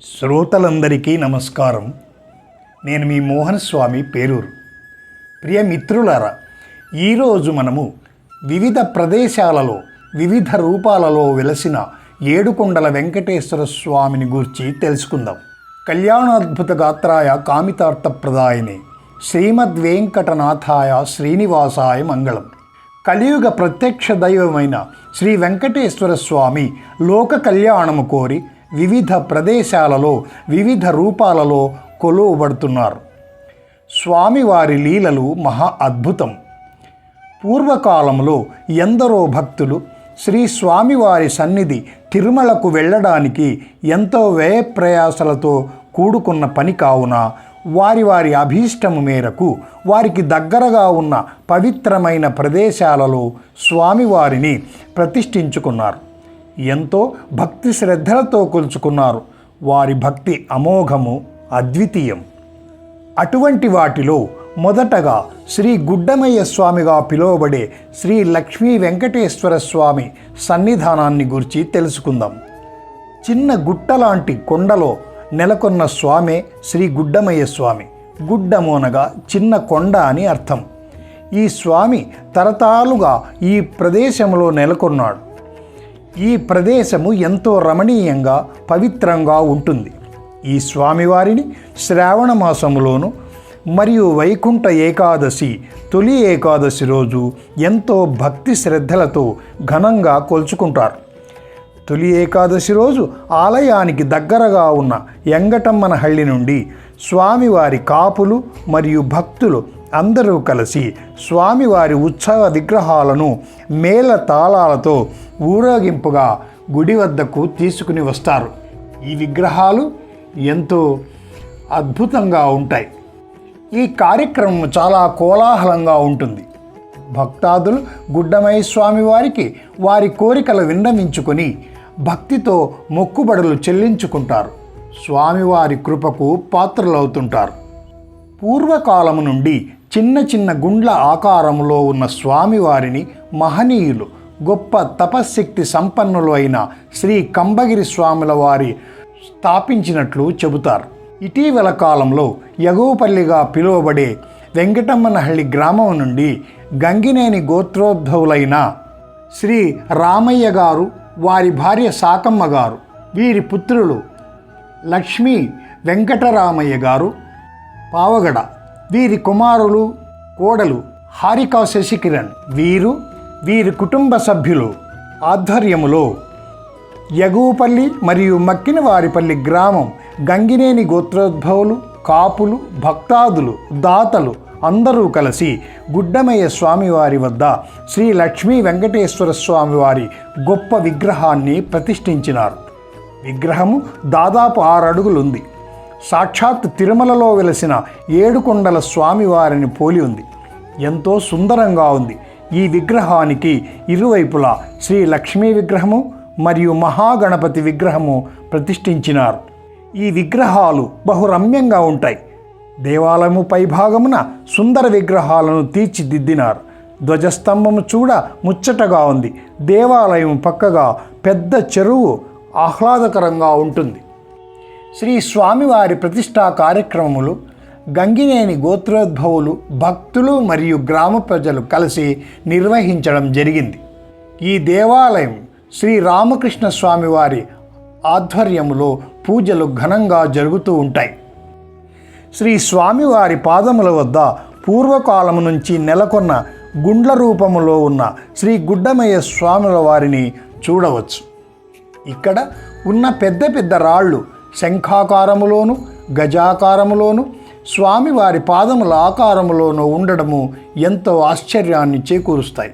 శ్రోతలందరికీ నమస్కారం. నేను మీ మోహన్ స్వామి పేరూరు. ప్రియ మిత్రులారా, ఈరోజు మనము వివిధ ప్రదేశాలలో వివిధ రూపాలలో వెలసిన ఏడుకొండల వెంకటేశ్వర స్వామిని గూర్చి తెలుసుకుందాం. కళ్యాణాద్భుత గాత్రాయ కామితార్థప్రదాయనే శ్రీమద్వేంకటనాథాయ శ్రీనివాసాయ మంగళం. కలియుగ ప్రత్యక్ష దైవమైన శ్రీ వెంకటేశ్వర స్వామి లోక కళ్యాణము కోరి వివిధ ప్రదేశాలలో వివిధ రూపాలలో కొలువబడుతున్నారు. స్వామివారి లీలలు మహా అద్భుతం. పూర్వకాలంలో ఎందరో భక్తులు శ్రీ స్వామివారి సన్నిధి తిరుమలకు వెళ్ళడానికి ఎంతో వ్యయప్రయాసలతో కూడుకున్న పని కావున వారి అభీష్టము మేరకు వారికి దగ్గరగా ఉన్న పవిత్రమైన ప్రదేశాలలో స్వామివారిని ప్రతిష్ఠించుకున్నారు. ఎంతో భక్తి శ్రద్ధలతో కొలుచుకున్నారు. వారి భక్తి అమోఘము, అద్వితీయం. అటువంటి వాటిలో మొదటగా శ్రీ గుడ్డమయ్య స్వామిగా పిలువబడే శ్రీ లక్ష్మీ వెంకటేశ్వర స్వామి సన్నిధానాన్ని గురించి తెలుసుకుందాం. చిన్న గుట్టలాంటి కొండలో నెలకొన్న స్వామే శ్రీ గుడ్డమయ్య స్వామి. గుడ్డమోనగా చిన్న కొండ అని అర్థం. ఈ స్వామి తరతరాలుగా ఈ ప్రదేశంలో నెలకొన్నాడు. ఈ ప్రదేశము ఎంతో రమణీయంగా పవిత్రంగా ఉంటుంది. ఈ స్వామివారిని శ్రావణ మాసములోను మరియు వైకుంఠ ఏకాదశి తొలి ఏకాదశి రోజు ఎంతో భక్తి శ్రద్ధలతో ఘనంగా కొలుచుకుంటారు. తొలి ఏకాదశి రోజు ఆలయానికి దగ్గరగా ఉన్న ఎంగటమ్మనహళ్ళి నుండి స్వామివారి కాపులు మరియు భక్తులు అందరూ కలిసి స్వామివారి ఉత్సవ విగ్రహాలను మేళ తాళాలతో ఊరేగింపుగా గుడి వద్దకు తీసుకుని వస్తారు. ఈ విగ్రహాలు ఎంతో అద్భుతంగా ఉంటాయి. ఈ కార్యక్రమం చాలా కోలాహలంగా ఉంటుంది. భక్తాదులు గుడ్డమయ్య స్వామి వారికి వారి కోరికలు విన్నవించుకొని భక్తితో మొక్కుబడులు చెల్లించుకుంటారు. స్వామివారి కృపకు పాత్రలవుతుంటారు. పూర్వకాలము నుండి చిన్న చిన్న గుండ్ల ఆకారంలో ఉన్న స్వామివారిని మహనీయులు, గొప్ప తపశ్శక్తి సంపన్నులు అయిన శ్రీ కంబగిరి స్వాముల వారి స్థాపించినట్లు చెబుతారు. ఇటీవల కాలంలో ఎగువపల్లిగా పిలువబడే వెంకటమ్మనహళ్ళి గ్రామం నుండి గంగినేని గోత్రోద్భవులైన శ్రీ రామయ్య గారు, వారి భార్య సాకమ్మ గారు, వీరి పుత్రులు లక్ష్మీ వెంకటరామయ్య గారు పావగడ, వీరి కుమారులు కోడలు హారికా శశికిరణ్, వీరి కుటుంబ సభ్యులు ఆధ్వర్యములో ఎగువపల్లి మరియు మక్కినవారిపల్లి గ్రామం గంగినేని గోత్రోద్భవులు, కాపులు, భక్తాదులు, దాతలు అందరూ కలిసి గుడ్డమయ్య స్వామివారి వద్ద శ్రీ లక్ష్మీ వెంకటేశ్వర స్వామివారి గొప్ప విగ్రహాన్ని ప్రతిష్ఠించినారు. విగ్రహము దాదాపు 6 అడుగులు ఉంది. సాక్షాత్ తిరుమలలో వెలసిన ఏడుకొండల స్వామివారిని పోలి ఉంది. ఎంతో సుందరంగా ఉంది. ఈ విగ్రహానికి ఇరువైపులా శ్రీ లక్ష్మీ విగ్రహము మరియు మహాగణపతి విగ్రహము ప్రతిష్ఠించినారు. ఈ విగ్రహాలు బహురమ్యంగా ఉంటాయి. దేవాలయము పైభాగమున సుందర విగ్రహాలను తీర్చిదిద్దినారు. ధ్వజస్తంభము చూడ ముచ్చటగా ఉంది. దేవాలయం పక్కగా పెద్ద చెరువు ఆహ్లాదకరంగా ఉంటుంది. శ్రీ స్వామివారి ప్రతిష్టా కార్యక్రమములు గంగినేని గోత్రోద్భవులు, భక్తులు మరియు గ్రామ ప్రజలు కలిసి నిర్వహించడం జరిగింది. ఈ దేవాలయం శ్రీ రామకృష్ణ స్వామివారి ఆధ్వర్యములో పూజలు ఘనంగా జరుగుతూ ఉంటాయి. శ్రీ స్వామివారి పాదముల వద్ద పూర్వకాలము నుంచి నెలకొన్న గుండ్ల రూపములో ఉన్న శ్రీ గుడ్డమయ్య స్వాముల వారిని చూడవచ్చు. ఇక్కడ ఉన్న పెద్ద పెద్ద రాళ్ళు శంఖాకారములోను, గజాకారములోను, స్వామివారి పాదముల ఆకారములోనూ ఉండడము ఎంతో ఆశ్చర్యాన్ని చేకూరుస్తాయి.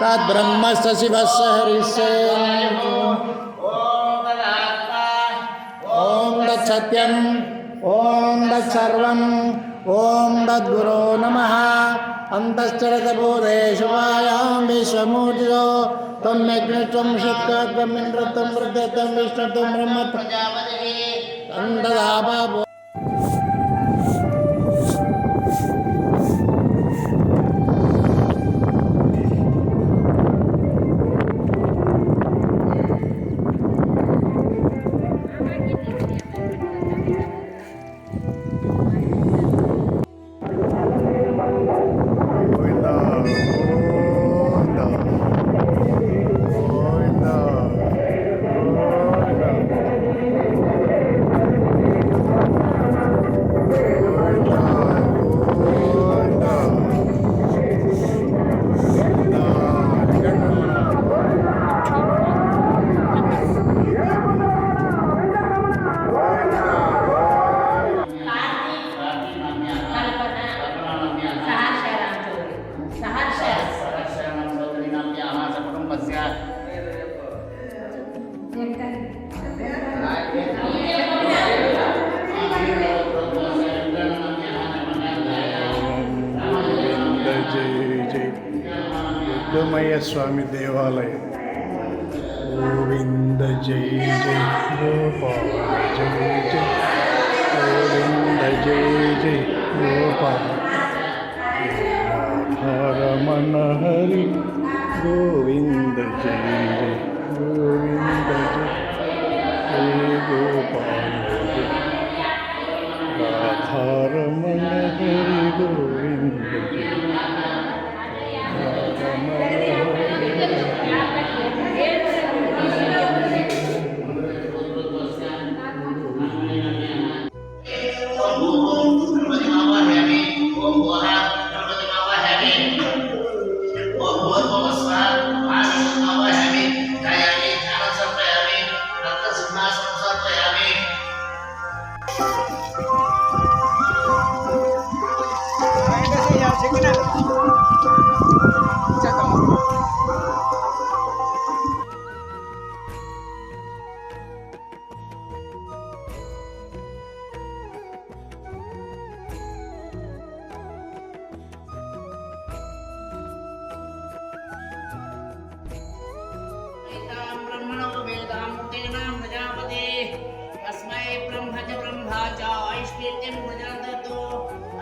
तद्ब्रह्मस्य शिवस्य हरिस्य ओम तत्सत्यम् ओम तत्सर्वम् ఓం తద్గురో నమః అంతశ్చరతబోధే శుభాయాం విశ్వమూర్తిలో త్వమగ్నిత్వం శక్త్వం ఇంద్రత్వం వృద్ధత్వం విష్ణుత్వం బ్రహ్మ ప్రజాపతిః అంతదాబాబో. దుర్గమయ్య స్వామి దేవాలయం. గోవింద జై జై గోపాల జై జై గోవింద జై జై గోపాల రమణ హరి గోవింద జై జై గోవింద జై జై గోపాల రాధారమణ హరి గోవింద జై.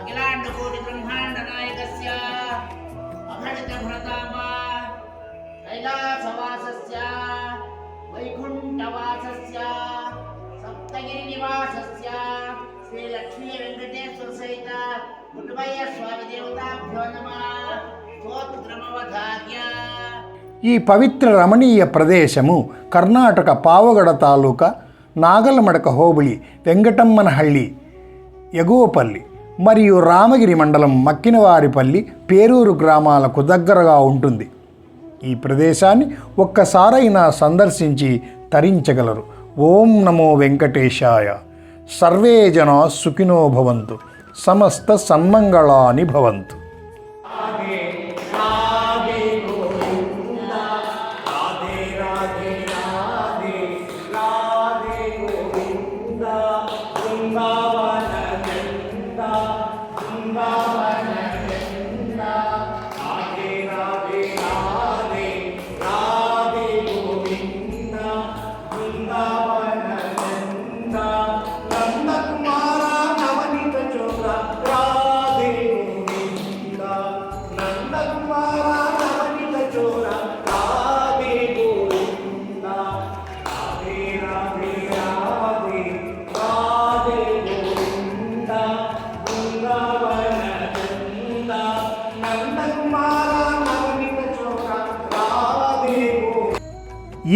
అఖిలాండకోటి బ్రహ్మాండ నాయకస్య అఘటిత భరతామా కైలాసవాసస్య వైకుంఠవాసస్య సప్తగిరి నివాసస్య శ్రీ లక్ష్మీ వెంకటేశ్వర సహిత కుటుంబయ్య స్వామి దేవతాభ్యో నమః స్తోత్రమవధార్య. ఈ పవిత్ర రమణీయ ప్రదేశము కర్ణాటక పావగడ తాలూకా నాగలమడక హోబళి వెంకటమ్మనహಳ್ಳಿ ఎగువపల్లి మరియు రామగిరి మండలం మక్కినవారిపల్లి పేరూరు గ్రామాలకు దగ్గరగా ఉంటుంది. ఈ ప్రదేశాన్ని ఒక్కసారైనా సందర్శించి తరించగలరు. ఓం నమో వెంకటేశాయ. సర్వే జనా సుఖినో భవంతు. సమస్త సన్మంగళాని భవంతు.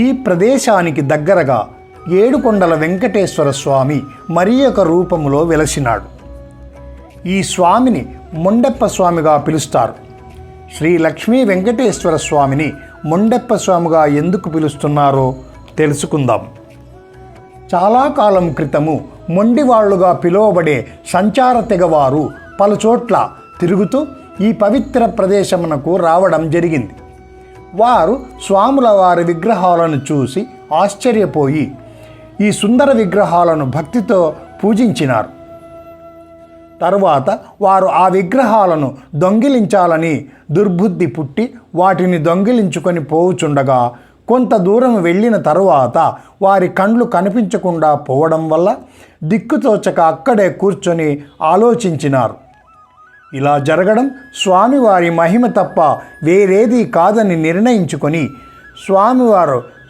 ఈ ప్రదేశానికి దగ్గరగా ఏడుకొండల వెంకటేశ్వర స్వామి మరి ఒక రూపములో వెలసినాడు. ఈ స్వామిని మొండెప్ప స్వామిగా పిలుస్తారు. శ్రీ లక్ష్మీ వెంకటేశ్వర స్వామిని మొండెప్ప స్వామిగా ఎందుకు పిలుస్తున్నారో తెలుసుకుందాం. చాలా కాలం క్రితము మొండివాళ్లుగా పిలువబడే సంచార తెగవారు పలుచోట్ల తిరుగుతూ ఈ పవిత్ర ప్రదేశమునకు రావడం జరిగింది. వారు స్వాముల వారి విగ్రహాలను చూసి ఆశ్చర్యపోయి ఈ సుందర విగ్రహాలను భక్తితో పూజించినారు. తరువాత వారు ఆ విగ్రహాలను దొంగిలించాలని దుర్బుద్ధి పుట్టి వాటిని దొంగిలించుకొని పోవుచుండగా కొంత దూరం వెళ్ళిన తరువాత వారి కండ్లు కనిపించకుండా పోవడం వల్ల దిక్కుతోచక అక్కడే కూర్చొని ఆలోచించినారు. ఇలా జరగడం స్వామివారి మహిమ తప్ప వేరేది కాదని నిర్ణయించుకొని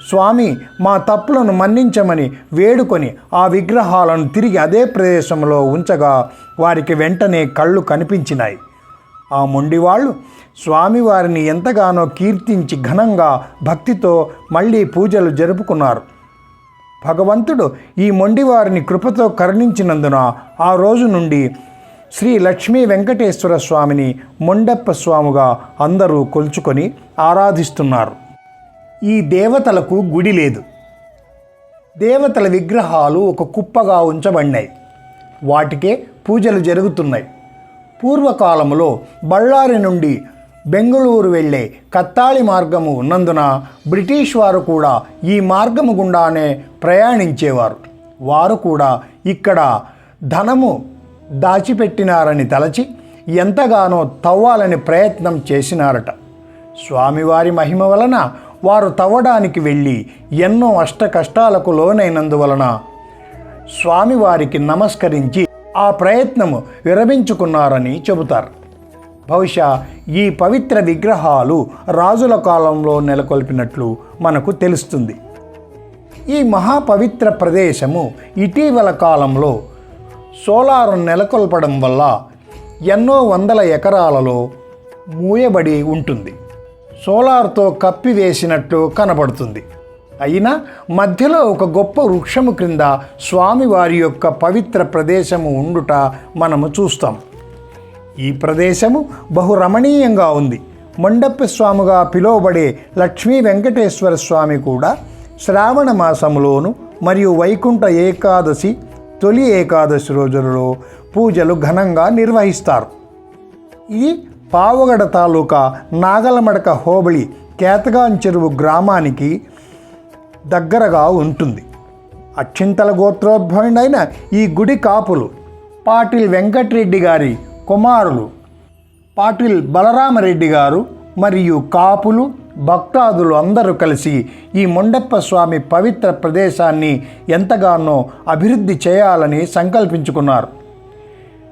స్వామి మా తప్పులను మన్నించమని వేడుకొని ఆ విగ్రహాలను తిరిగి అదే ప్రదేశంలో ఉంచగా వారికి వెంటనే కళ్ళు కనిపించినాయి. ఆ మొండివాళ్ళు స్వామివారిని ఎంతగానో కీర్తించి ఘనంగా భక్తితో మళ్ళీ పూజలు జరుపుకున్నారు. భగవంతుడు ఈ మొండివారిని కృపతో కరుణించినందున ఆ రోజు నుండి శ్రీ లక్ష్మీ వెంకటేశ్వర స్వామిని మొండెప్ప స్వామిగా అందరూ కొలుచుకొని ఆరాధిస్తున్నారు. ఈ దేవతలకు గుడి లేదు. దేవతల విగ్రహాలు ఒక కుప్పగా ఉంచబడినాయి. వాటికే పూజలు జరుగుతున్నాయి. పూర్వకాలంలో బళ్ళారి నుండి బెంగుళూరు వెళ్ళే కత్తాళి మార్గము ఉన్నందున బ్రిటిష్ వారు కూడా ఈ మార్గము గుండానే ప్రయాణించేవారు. వారు కూడా ఇక్కడ ధనము దాచిపెట్టినారని తలచి ఎంతగానో తవ్వాలని ప్రయత్నం చేసినారట. స్వామివారి మహిమ వలన వారు తవ్వడానికి వెళ్ళి ఎన్నో అష్ట కష్టాలకు లోనైనందువలన స్వామివారికి నమస్కరించి ఆ ప్రయత్నము విరమించుకున్నారని చెబుతారు. బహుశా ఈ పవిత్ర విగ్రహాలు రాజుల కాలంలో నెలకొల్పినట్లు మనకు తెలుస్తుంది. ఈ మహాపవిత్ర ప్రదేశము ఇటీవల కాలంలో సోలార్ నెలకొల్పడం వల్ల ఎన్నో వందల ఎకరాలలో మూయబడి ఉంటుంది. సోలార్తో కప్పివేసినట్లు కనబడుతుంది. అయినా మధ్యలో ఒక గొప్ప వృక్షము క్రింద స్వామివారి యొక్క పవిత్ర ప్రదేశము ఉండుట మనము చూస్తాం. ఈ ప్రదేశము బహు రమణీయంగా ఉంది. మొండెప్ప స్వామిగా పిలువబడే లక్ష్మీ వెంకటేశ్వర స్వామి కూడా శ్రావణ మాసములోను మరియు వైకుంఠ ఏకాదశి తొలి ఏకాదశి రోజులలో పూజలు ఘనంగా నిర్వహిస్తారు. ఇది పావగడ తాలూకా నాగలమడక హోబళి కేతగాన్ చెరువు గ్రామానికి దగ్గరగా ఉంటుంది. అక్షింతల గోత్రోద్భవుడైన ఈ గుడి కాపులు పాటిల్ వెంకటరెడ్డి గారి కుమారులు పాటిల్ బలరామరెడ్డి గారు మరియు కాపులు భక్తాదులు అందరూ కలిసి ఈ మొండెప్ప స్వామి పవిత్ర ప్రదేశాన్ని ఎంతగానో అభివృద్ధి చేయాలని సంకల్పించుకున్నారు.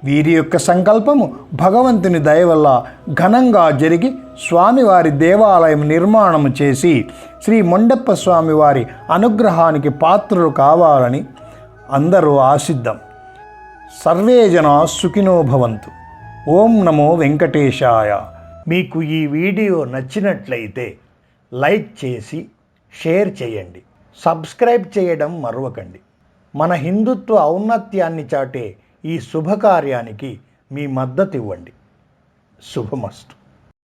వీరి యొక్క సంకల్పము భగవంతుని దయ వల్ల ఘనంగా జరిగి స్వామివారి దేవాలయం నిర్మాణం చేసి శ్రీ మొండెప్ప స్వామివారి అనుగ్రహానికి పాత్రలు కావాలని అందరూ ఆశిద్దాం. సర్వే జనా సుఖినో భవంతు. ఓం నమో వెంకటేశాయ. మీకు ఈ వీడియో నచ్చినట్లయితే లైక్ చేసి షేర్ చేయండి. సబ్స్క్రైబ్ చేయడం మరవకండి. మన హిందుత్వ ఔన్నత్యాన్ని చాటే ఈ శుభకార్యానికి మీ మద్దతు ఇవ్వండి. శుభమస్తు.